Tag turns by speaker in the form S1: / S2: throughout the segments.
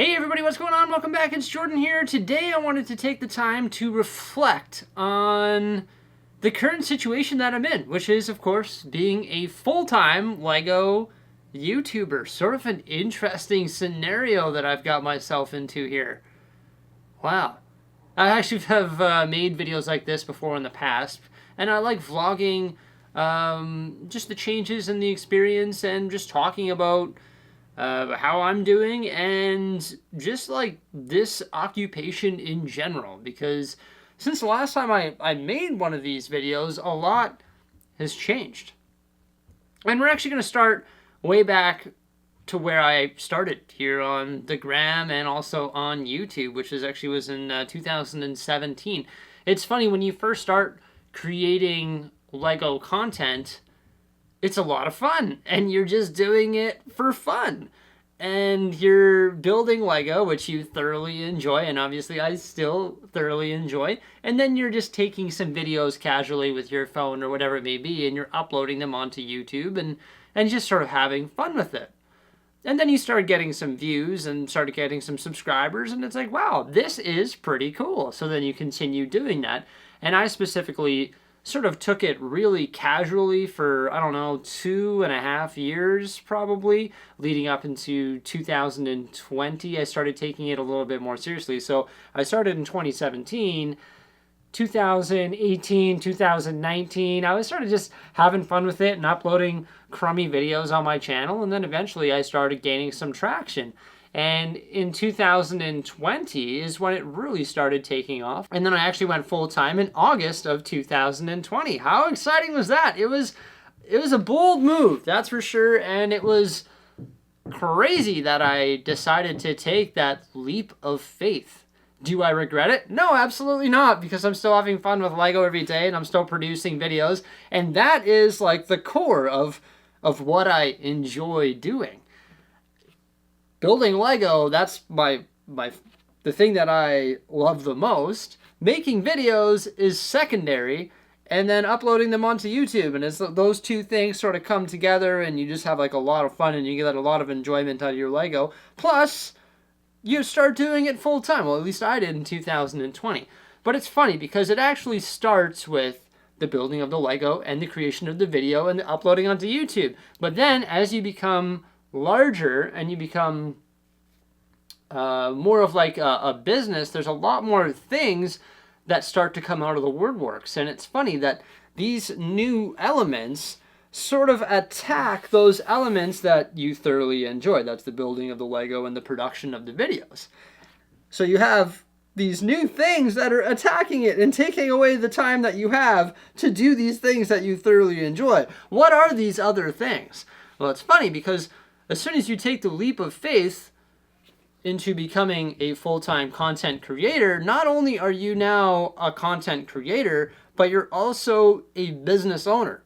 S1: Hey everybody, what's going on? Welcome back, it's Jordan here. Today I wanted to take the time to reflect on the current situation that I'm in, which is, of course, being a full-time LEGO YouTuber. Sort of an interesting scenario that I've got myself into here. Wow. I actually have made videos like this before in the past, and I like vlogging just the changes in the experience and just talking about how I'm doing and just like this occupation in general, because since the last time I made one of these videos, a lot has changed. And we're actually going to start way back to where I started here on the gram and also on YouTube, which was in 2017. It's funny, when you first start creating LEGO content, it's a lot of fun, and you're just doing it for fun. And you're building LEGO, which you thoroughly enjoy, and obviously I still thoroughly enjoy. And then you're just taking some videos casually with your phone or whatever it may be, and you're uploading them onto YouTube and just sort of having fun with it. And then you start getting some views and started getting some subscribers, and it's like, wow, this is pretty cool. So then you continue doing that. And I specifically sort of took it really casually for, I don't know, 2.5 years probably, leading up into 2020. I started taking it a little bit more seriously. So I started in 2017, 2018, 2019. I was sort of just having fun with it and uploading crummy videos on my channel. And then eventually I started gaining some traction. And in 2020 is when it really started taking off. And then I actually went full-time in August of 2020. How exciting was that? It was a bold move, that's for sure. And it was crazy that I decided to take that leap of faith. Do I regret it? No, absolutely not, because I'm still having fun with LEGO every day and I'm still producing videos. And that is like the core of what I enjoy doing. Building LEGO, that's the thing that I love the most. Making videos is secondary, and then uploading them onto YouTube. And it's those two things sort of come together, and you just have like a lot of fun, and you get a lot of enjoyment out of your LEGO. Plus, you start doing it full time. Well, at least I did in 2020. But it's funny because it actually starts with the building of the LEGO and the creation of the video and the uploading onto YouTube. But then as you become larger and you become more of like a business, there's a lot more things that start to come out of the woodworks. And it's funny that these new elements sort of attack those elements that you thoroughly enjoy. That's the building of the LEGO and the production of the videos. So you have these new things that are attacking it and taking away the time that you have to do these things that you thoroughly enjoy. What are these other things? Well, it's funny because as soon as you take the leap of faith into becoming a full-time content creator, not only are you now a content creator, but you're also a business owner.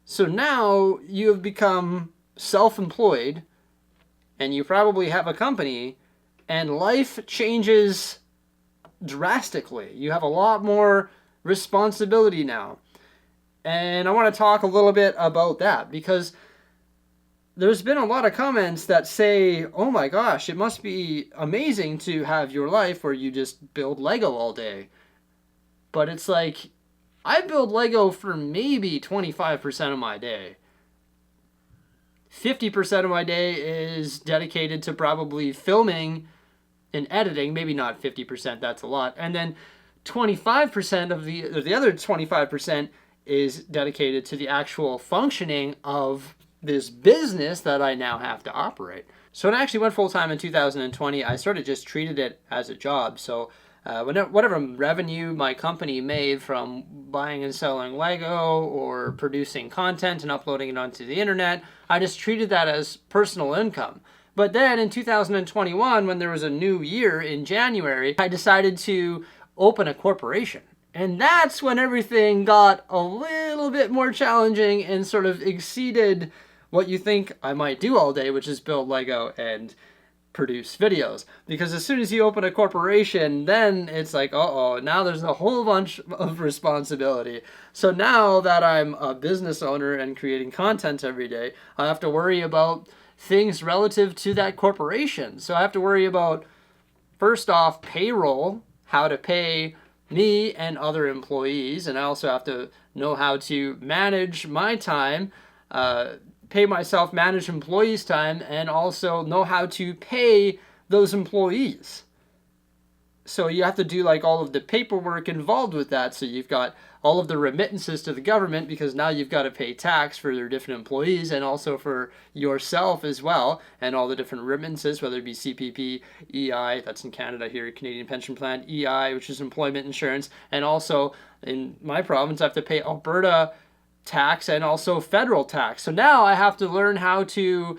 S1: So now you have become self-employed, and you probably have a company, and life changes drastically. You have a lot more responsibility now. And I want to talk a little bit about that, because there's been a lot of comments that say, oh my gosh, it must be amazing to have your life where you just build LEGO all day. But it's like, I build LEGO for maybe 25% of my day. 50% of my day is dedicated to probably filming and editing. Maybe not 50%, that's a lot. And then 25% of the other 25% is dedicated to the actual functioning of this business that I now have to operate. So when I actually went full-time in 2020, I sort of just treated it as a job. So whatever revenue my company made from buying and selling LEGO or producing content and uploading it onto the internet, I just treated that as personal income. But then in 2021, when there was a new year in January, I decided to open a corporation. And that's when everything got a little bit more challenging and sort of exceeded what you think I might do all day, which is build LEGO and produce videos. Because as soon as you open a corporation, then it's like, uh-oh, now there's a whole bunch of responsibility. So now that I'm a business owner and creating content every day, I have to worry about things relative to that corporation. So I have to worry about, first off, payroll, how to pay me and other employees, and I also have to know how to manage my time, pay myself, manage employees' time, and also know how to pay those employees. So you have to do like all of the paperwork involved with that. So you've got all of the remittances to the government, because now you've got to pay tax for their different employees and also for yourself as well, and all the different remittances, whether it be CPP, EI, that's in Canada here, Canadian Pension Plan, EI, which is employment insurance, and also in my province I have to pay Alberta tax and also federal tax. So now I have to learn how to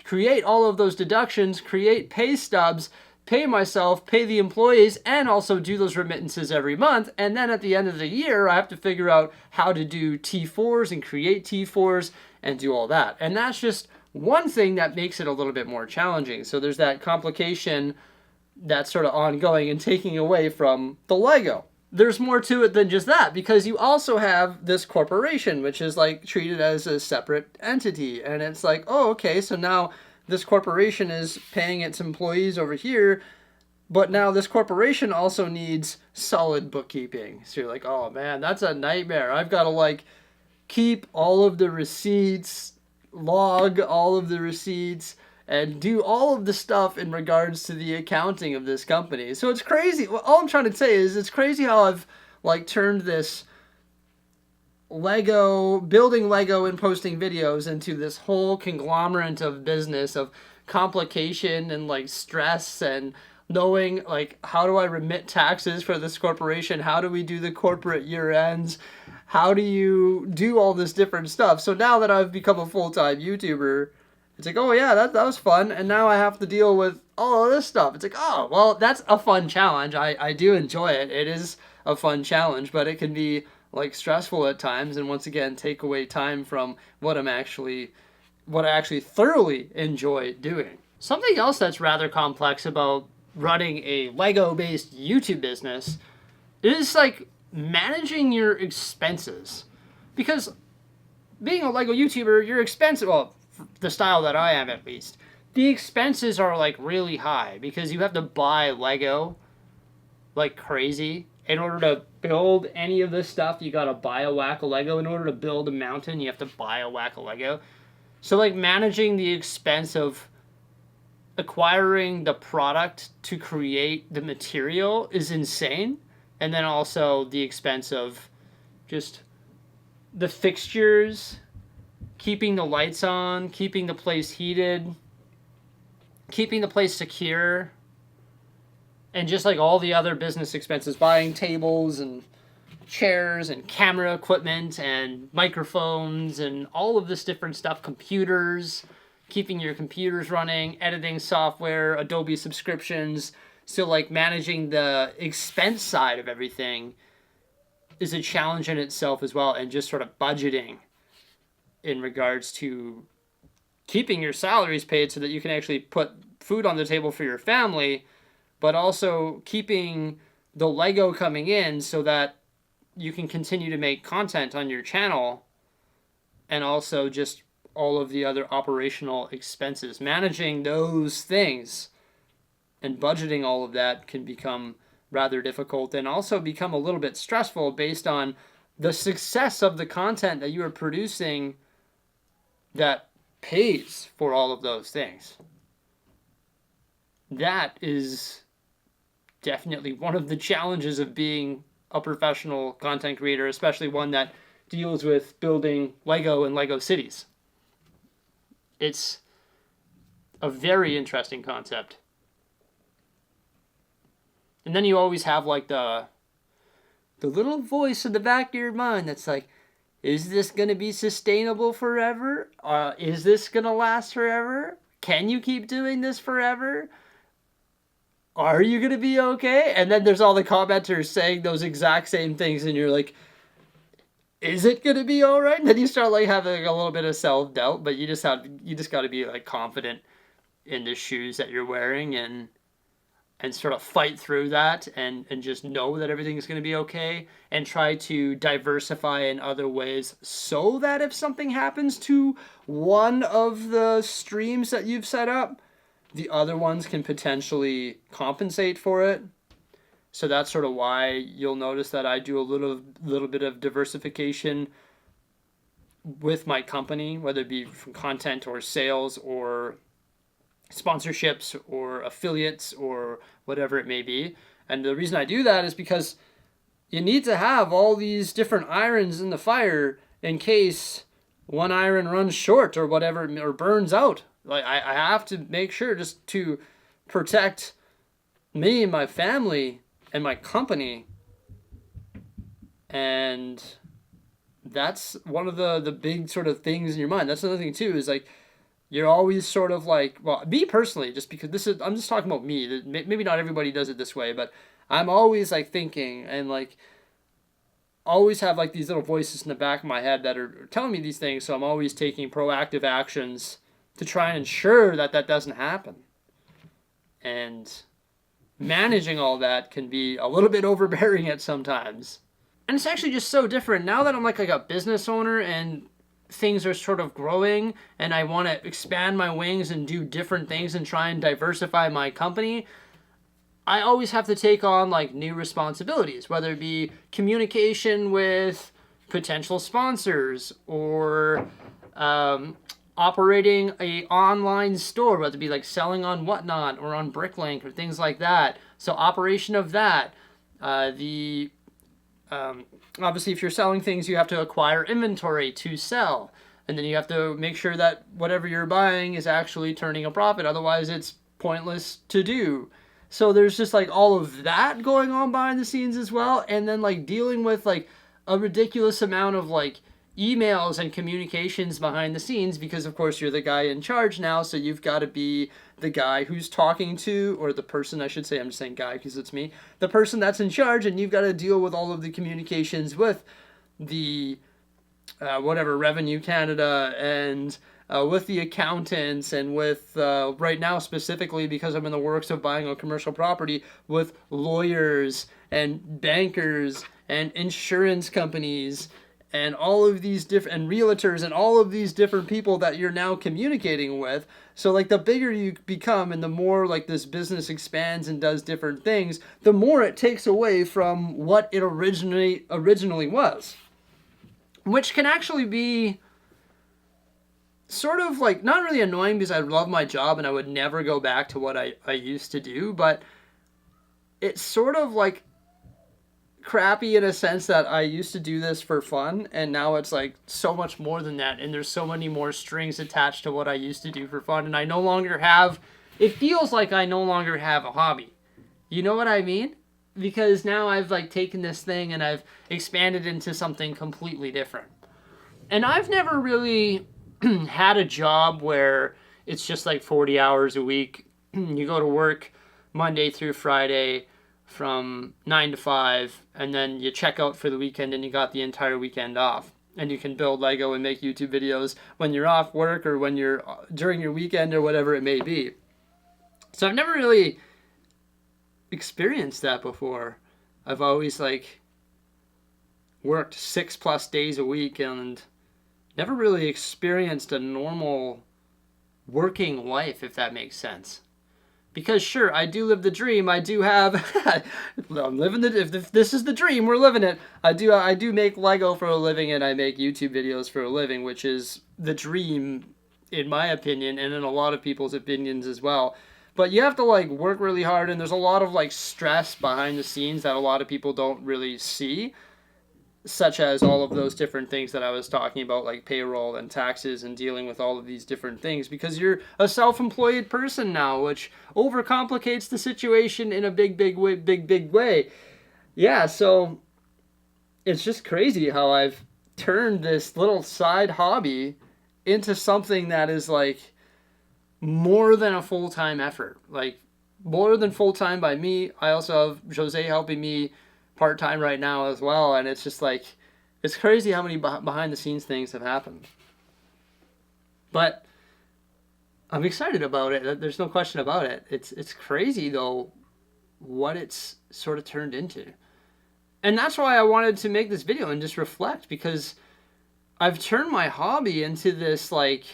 S1: create all of those deductions, create pay stubs, pay myself, pay the employees, and also do those remittances every month. And then at the end of the year, I have to figure out how to do T4s and create T4s and do all that. And that's just one thing that makes it a little bit more challenging. So there's that complication that's sort of ongoing and taking away from the Lego. There's more to it than just that, because you also have this corporation, which is like treated as a separate entity. And it's like, oh, okay, so now this corporation is paying its employees over here, but now this corporation also needs solid bookkeeping. So you're like, oh man, that's a nightmare. I've got to like keep all of the receipts, log all of the receipts, and do all of the stuff in regards to the accounting of this company. So it's crazy. All I'm trying to say is it's crazy how I've like turned this building Lego and posting videos into this whole conglomerate of business of complication and like stress and knowing like, how do I remit taxes for this corporation? How do we do the corporate year ends? How do you do all this different stuff? So now that I've become a full-time YouTuber, it's like, oh yeah, that was fun. And now I have to deal with all of this stuff. It's like, oh, well, that's a fun challenge. I do enjoy it. It is a fun challenge, but it can be like stressful at times, and once again take away time from what I actually thoroughly enjoy doing. Something else that's rather complex about running a Lego based YouTube business is like managing your expenses, because being a Lego YouTuber, your expenses, well, the style that I am at least, the expenses are like really high because you have to buy Lego like crazy. In order to build any of this stuff, you gotta buy a whack of Lego. In order to build a mountain, you have to buy a whack of Lego. So like managing the expense of acquiring the product to create the material is insane. And then also the expense of just the fixtures, keeping the lights on, keeping the place heated, keeping the place secure, and just like all the other business expenses, buying tables and chairs and camera equipment and microphones and all of this different stuff, computers, keeping your computers running, editing software, Adobe subscriptions. So like managing the expense side of everything is a challenge in itself as well, and just sort of budgeting in regards to keeping your salaries paid so that you can actually put food on the table for your family, but also keeping the Lego coming in so that you can continue to make content on your channel, and also just all of the other operational expenses. Managing those things and budgeting all of that can become rather difficult, and also become a little bit stressful based on the success of the content that you are producing that pays for all of those things. That is definitely one of the challenges of being a professional content creator, especially one that deals with building Lego and Lego cities. It's a very interesting concept. And then you always have like the little voice in the back of your mind that's like, is this going to be sustainable forever? Is this going to last forever? Can you keep doing this forever? Are you going to be okay? And then there's all the commenters saying those exact same things, and you're like, is it going to be all right? And then you start like having a little bit of self-doubt, but you just got to be like confident in the shoes that you're wearing, and and sort of fight through that and just know that everything's going to be okay and try to diversify in other ways so that if something happens to one of the streams that you've set up, the other ones can potentially compensate for it. So that's sort of why you'll notice that I do a little bit of diversification with my company, whether it be from content or sales or sponsorships or affiliates or whatever it may be. And the reason I do that is because you need to have all these different irons in the fire in case one iron runs short or whatever, or burns out. Like I have to make sure just to protect me and my family and my company. And that's one of the big sort of things in your mind. That's another thing too, is like you're always sort of like, well, me personally, just because I'm just talking about me. Maybe not everybody does it this way, but I'm always like thinking and like always have like these little voices in the back of my head that are telling me these things. So I'm always taking proactive actions to try and ensure that that doesn't happen. And managing all that can be a little bit overbearing at sometimes. And it's actually just so different now that I'm like a business owner and things are sort of growing and I want to expand my wings and do different things and try and diversify my company. I always have to take on like new responsibilities, whether it be communication with potential sponsors or operating a online store, whether it be like selling on Whatnot or on Bricklink or things like that. So operation of that, obviously if you're selling things, you have to acquire inventory to sell. And then you have to make sure that whatever you're buying is actually turning a profit. Otherwise it's pointless to do. So there's just like all of that going on behind the scenes as well. And then like dealing with like a ridiculous amount of like emails and communications behind the scenes, because of course you're the guy in charge now, so you've got to be the guy who's talking to, or the person, I should say, I'm just saying guy because it's me, the person that's in charge, and you've got to deal with all of the communications with the whatever, Revenue Canada, and with the accountants, and with right now specifically because I'm in the works of buying a commercial property, with lawyers and bankers and insurance companies and all of these different, and realtors and all of these different people that you're now communicating with. So like the bigger you become and the more like this business expands and does different things, the more it takes away from what it originally was. Which can actually be sort of like not really annoying because I love my job and I would never go back to what I used to do, but it's sort of like crappy in a sense that I used to do this for fun and now it's like so much more than that, and there's so many more strings attached to what I used to do for fun, and I no longer have, it feels like I no longer have a hobby. You know what I mean? Because now I've like taken this thing and I've expanded into something completely different. And I've never really had a job where it's just like 40 hours a week. You go to work Monday through Friday from 9 to 5, and then you check out for the weekend and you got the entire weekend off. And you can build Lego and make YouTube videos when you're off work or when you're during your weekend or whatever it may be. So I've never really experienced that before. I've always like worked 6+ days a week and never really experienced a normal working life, if that makes sense. Because sure, I do live the dream. I do have, I'm living the, if this is the dream, we're living it. I do make Lego for a living and I make YouTube videos for a living, which is the dream in my opinion and in a lot of people's opinions as well. But you have to like work really hard, and there's a lot of like stress behind the scenes that a lot of people don't really see, such as all of those different things that I was talking about, like payroll and taxes and dealing with all of these different things, because you're a self-employed person now, which overcomplicates the situation in a big way. Yeah, so it's just crazy how I've turned this little side hobby into something that is like more than a full-time effort, like more than full-time by me. I also have Jose helping me part-time right now as well, and it's just like, it's crazy how many behind-the-scenes things have happened. But I'm excited about it. There's no question about it. It's crazy though what it's sort of turned into. And that's why I wanted to make this video and just reflect, because I've turned my hobby into this, like,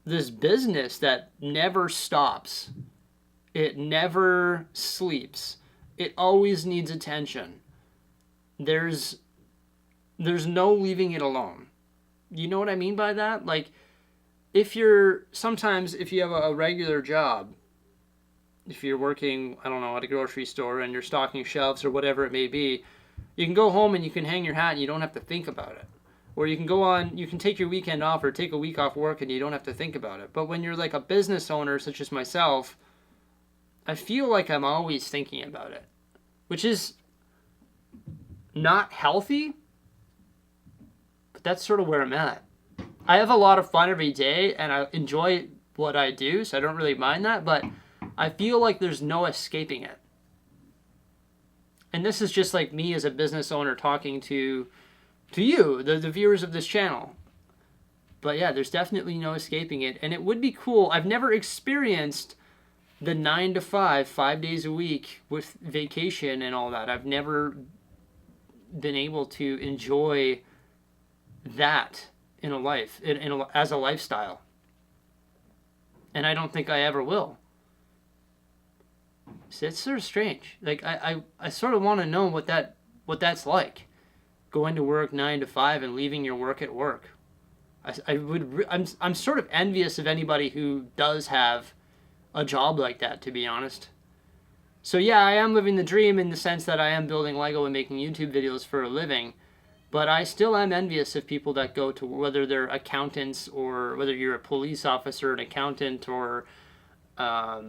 S1: this business that never stops. It never sleeps. It always needs attention. There's no leaving it alone. You know what I mean by that? Like, if you have a regular job, if you're working, I don't know, at a grocery store and you're stocking shelves or whatever it may be, you can go home and you can hang your hat and you don't have to think about it. Or you can take your weekend off or take a week off work and you don't have to think about it. But when you're like a business owner, such as myself, I feel like I'm always thinking about it, which is not healthy, but that's sort of where I'm at. I have a lot of fun every day and I enjoy what I do, so I don't really mind that, but I feel like there's no escaping it. And this is just like me as a business owner talking to you, the viewers of this channel. But yeah, there's definitely no escaping it. And it would be cool. I've never experienced the 9 to 5, 5 days a week with vacation and all that. I've never been able to enjoy that in a life, as a lifestyle. And I don't think I ever will. So it's sort of strange. Like, I sort of want to know what that's like. Going to work 9 to 5 and leaving your work at work. I'm sort of envious of anybody who does have a job like that, to be honest. So yeah, I am living the dream in the sense that I am building Lego and making YouTube videos for a living, but I still am envious of people that go to, whether they're accountants or whether you're a police officer, an accountant, or I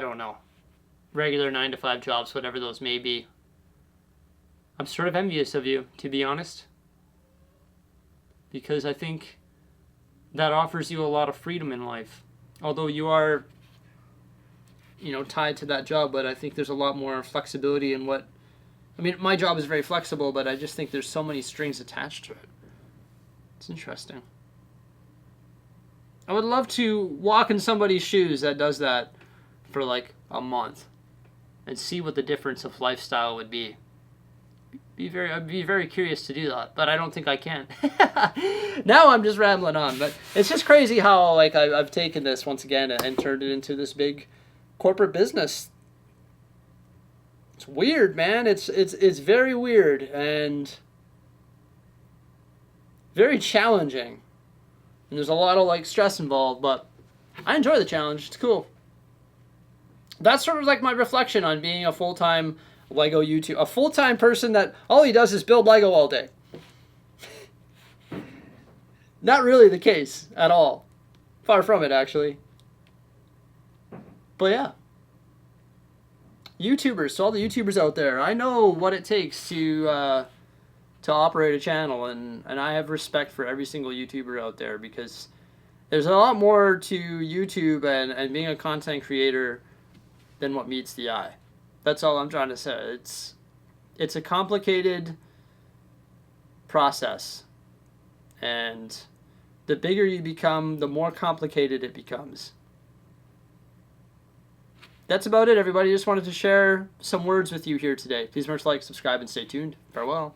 S1: don't know, regular 9 to 5 jobs, whatever those may be. I'm sort of envious of you, to be honest, because I think that offers you a lot of freedom in life. Although you are, tied to that job, but I think there's a lot more flexibility in what... I mean, my job is very flexible, but I just think there's so many strings attached to it. It's interesting. I would love to walk in somebody's shoes that does that for like a month and see what the difference of lifestyle would be. I'd be very curious to do that, but I don't think I can. Now I'm just rambling on, but it's just crazy how like I've taken this once again and turned it into this big corporate business. It's weird, man. It's very weird and very challenging, and there's a lot of like stress involved, but I enjoy the challenge. It's cool. That's sort of like my reflection on being a full-time Lego YouTube, a full-time person that all he does is build Lego all day. Not really the case at all. Far from it, actually. But yeah. YouTubers, to all the YouTubers out there, I know what it takes to operate a channel, and I have respect for every single YouTuber out there, because there's a lot more to YouTube and being a content creator than what meets the eye. That's all I'm trying to say. It's a complicated process, and the bigger you become, the more complicated it becomes. That's about it, everybody. Just wanted to share some words with you here today. Please remember to like, subscribe, and stay tuned. Farewell.